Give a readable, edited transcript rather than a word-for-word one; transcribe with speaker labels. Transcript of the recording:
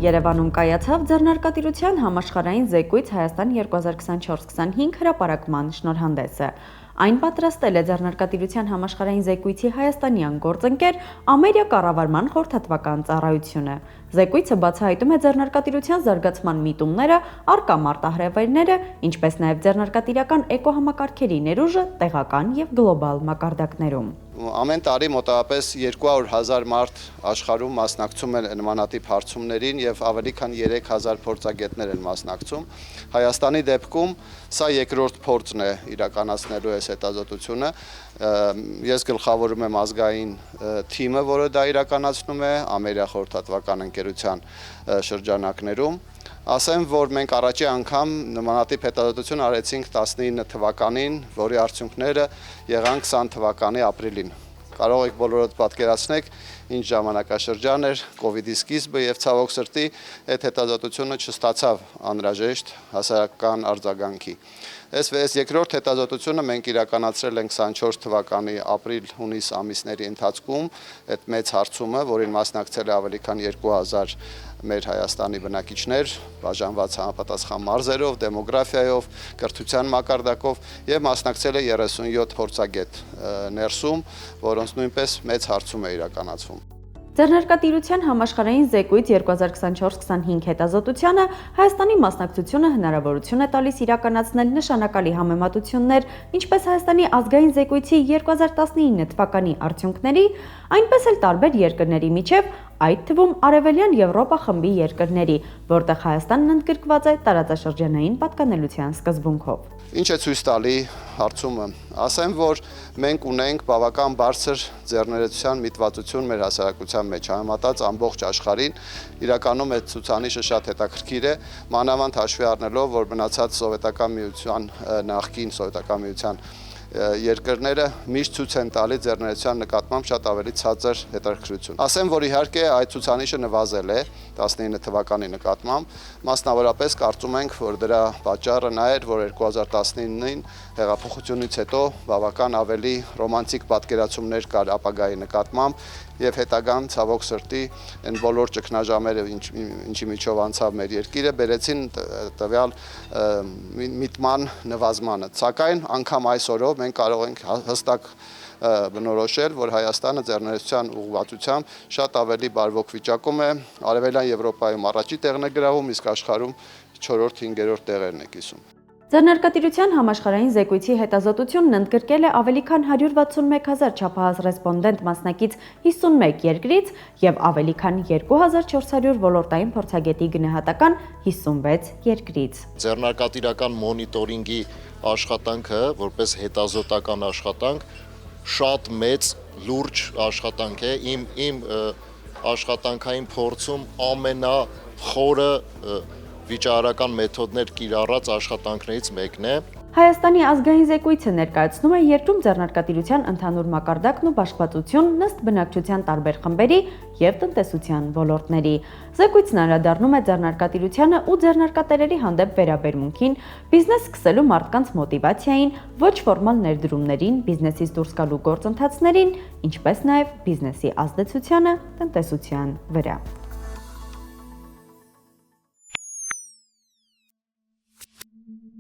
Speaker 1: Երևանում կայացավ ձեռնարկատիրության համաշխարհային զեկույց Հայաստան 2024-25 հրապարակման շնորհանդեսը։ Այն պատրաստել է ձեռնարկատիրության համաշխարհային զեկույցի հայաստանյան գործընկեր Ամերիա կառավարման խորհրդատվական ծառայությունը։ Զեկույցը բացահայտում է ձեռնարկատիրության զարգացման միտումները, առկա մարտահրավերները, ինչպես նաև ձեռնարկատիրական էկոհամակարգերի ներուժը տեղական եւ գլոբալ մակարդակներում։
Speaker 2: Ամեն տարի մոտավորապես 200,000 մարդ աշխարհում մասնակցում են նմանատիպ հարցումներին եւ ավելի քան 3000 փորձագետներ են մասնակցում։ Հայաստանի դեպքում սա երկրորդ փորձն է իրականացնելու այս հետազոտությունը։ Ես գլխավորում եմ ազգային թիմը, որը դա իրականացնում է Ամերիա խորհրդատվական ընկերության շրջանակներում։ Ասեմ, որ մենք առաջի անգամ նմանատիպ հետազոտություն արեցինք 19 թվականին, որի արդյունքները եղան 20 թվականի ապրիլին։ Կարող եք բոլորդ պատկերացնել, ինչ ժամանակաշրջան էր, կովիդի սկիզբը եւ ցավոք սրտի այդ հետազոտությունը չստացավ անհրաժեշտ հասարակական արձագանքի։ Այս երկրորդ հետազոտությունը մենք իրականացրել ենք 24 թվականի ապրիլ-հունիս ամիսների ընթացքում, այդ մեծ հարցումը, որին մասնակցել է ավելի քան 2000 մեր Հայաստանի բնակիչներ, բաժանված համապատասխան մարզերով, դեմոգրաֆիայով, կրթության մակարդակով եւ մասնակցել է 37 փորձագետ ներսում, որոնց նույնպես մեծ հարցում է իրականացվում։
Speaker 1: Ձեռնարկատիրության համաշխարհային զեկույց 2024-25 հետազոտությանը Հայաստանի մասնակցությունը հնարավորություն է տալիս իրականացնել նշանակալի համեմատություններ ինչպես Հայաստանի ազգային զեկույցի 2019 թվականի արդյունքների, այնպես էլ տարբեր երկրների միջև, այդ թվում Արևելյան Եվրոպա խմբի երկրների, որտեղ Հայաստանն ընդգրկված է տարածաշրջանային պատկանելության սկզբունքով։
Speaker 2: Ինչ է ցույց տալի հարցումը։ Ասեմ, որ մենք ունենք բավական բարձր ձեռներեցության միտվածություն մեր հասարակության մեջ, համեմատած ամբողջ աշխարհին, իրականում այդ ցուցանիշը շատ հետաքրքիր է, մանավանդ հաշվի առնելով, որ մնացած Սովետական միության, նախկին Սովետական միության երկրները միշտ ցույց են տալի ձեռներեցության նկատմամբ շատ ավելի ցածր հետաքրքրություն։ Ասեմ, որ իհարկե այդ ցուցանիշը նվազել է 19 թվականի նկատմամբ, մասնավորապես կարծում ենք, որ դրա պատճառը նա էր, որ 2019-ին հեղափոխությունից հետո բավական ավելի ռոմանտիկ պատկերացումներ կար ապագայի նկատմամբ եւ հետագան ցավոք սրտի այն բոլոր ճգնաժամերը, ինչի միջով անցավ մեր երկիրը, բերեցին տվյալ միտման նվազմանը։ Սակայն անգամ այսօրով մենք կարող ենք հստակ բնորոշել, որ Հայաստանը ձեռներեցության ուղղվածությամբ շատ ավելի բարվոք վիճակում է, Արևելյան Եվրոպայում առաջի տեղն է գրավում, իսկ աշխարհում 4-5-րդ տեղերն է կիսում։
Speaker 1: Ձեռնարկատիրության համաշխարհային զեկույցի հետազոտությունն ընդգրկել է ավելի քան 161,000 չափահաս ռեսպոնդենտ մասնակից 51 երկրից եւ ավելի քան 2400 ոլորտային փորձագետի գնահատական 56 երկրից։
Speaker 3: Ձեռնարկատիրական մոնիտորինգի աշխատանքը, որպես հետազոտական աշխատանք, շատ մեծ լուրջ աշխատանք է։ Իմ աշխատանքային փորձում ամենախորը վիճահարական մեթոդներ կիրառած աշխատանքներից մեկն է։
Speaker 1: Հայաստանի ազգային զեկույցը ներկայացնում է երկրում ձեռնարկատիրության ընդհանուր մակարդակն ու բաշխվածությունն ըստ բնակչության տարբեր խմբերի եւ տնտեսության ոլորտների։ Զեկույցն անդրադառնում է ձեռնարկատիրությանը ու ձեռնարկատերերի հանդեպ վերաբերմունքին, բիզնես սկսելու մարդկանց մոտիվացիային, ոչ ֆորմալ ներդրումներին, բիզնեսից դուրս գալու գործընթացներին, ինչպես նաեւ բիզնեսի ազդեցությանը տնտեսության վրա։